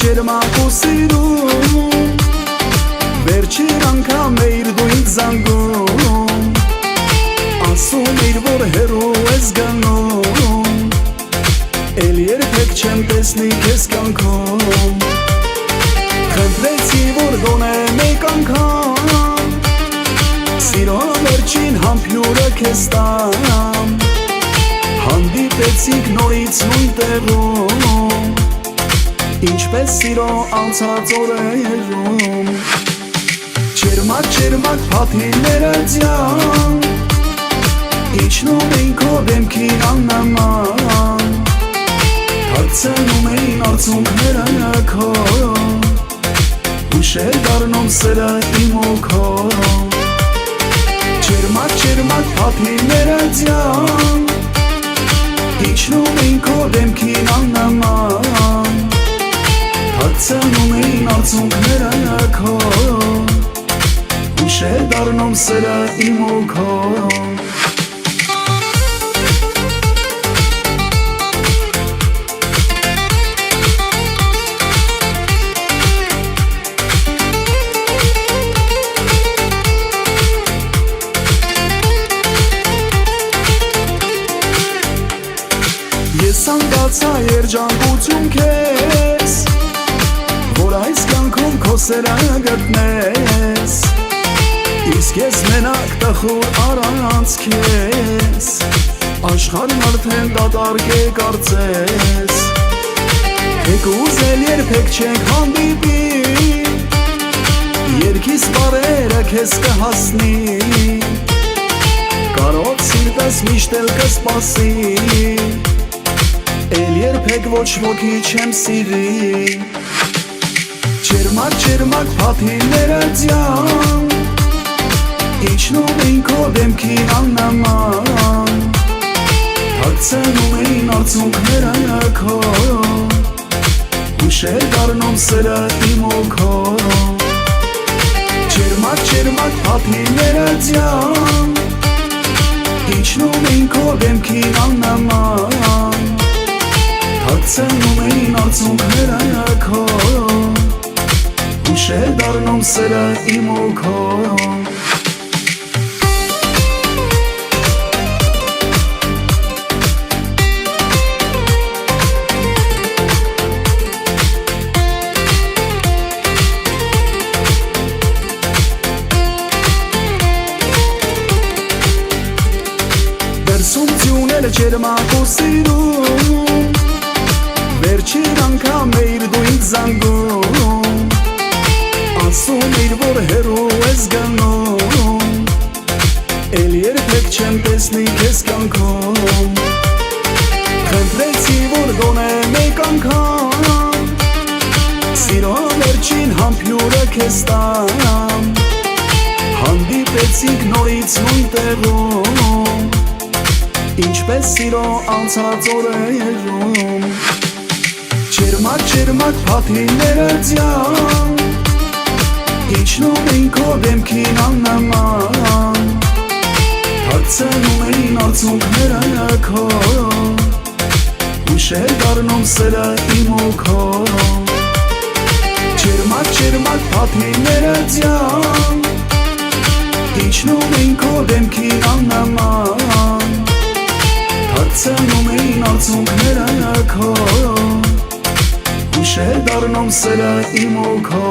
ջերմակ ու սիրում Վերջին անգամ էիր դու ինձ զանգում Ասում էիր որ հեռու ես գնում Էլ երբեք չեմ տեսնի քեզ կյանքում Խնդրեցի որ գոնե մեկ անգամ Սիրո վերջին համբյուրը քեզ տամ Հանդիպեցինք նորից նույն տեղում Ինչպես սիրո անցած օրերում Ջերմակ փաթիները ձյան Իջնում էին քո դեմքին աննման Թաքցնում էին արցունքները քո Ուշեր դառնում սերը իմ ու քո Ջերմակ փաթիները ձյան Իջնում էին քո դեմքին աննման Թաքցնում էին արցունքները քո Ուշեր դառնում սերը իմ ու քո Ես անգացա երջանկություն քեզ Որ այս կյանքում քո սերը գտնես Իսկ ես մենակ տխուր առանց քեզ Աշխարհն արդեն դատարկ է կարծես Եք ուզել երբեք չենք հանդիպի Երգիս բարերը քեզ կհասնի Կարող սիրտս միշտ էլ կսպասի Էլ երբեք ոչ ոքի չեմ սիրի Ջերմակ փաթիները ձյան Իջնում էին քո դեմքին աննման Թաքցնում էին արցունքները քո Ուշեր դառնում սերը իմ ու քո Ջերմակ փաթիները ձյան Իջնում էին քո դեմքին աննման Թաքցնում էին արցունքները քո Ուշեր դառնում սերը իմ ու քո Դրսում ձյուները ջերմակ ու սիրում Վերջին անգամ էիր դու ինձ զանգում Ասում էիր որ հեռու ես գնում Էլ երբեք չեմ տեսնի քեզ կյանքում Խնդրեցի որ գոնե մեկ անգամ Սիրո վերջին համբյուրը քեզ տամ Հանդիպեցինք նորից նույն տեղում Ինչպես սիրո անցած օրերում Ջերմակ փաթիները ձյան Իջնում էին քո դեմքին աննման Թաքցնում էին արցունքները քո Ուշեր դառնում սերը իմ ու քո Ջերմակ փաթիները ձյան Իջնում էին քո դեմքին աննման Թաքցնում էին արցունքները քո Ուշեր դառնում սերը իմ ու քո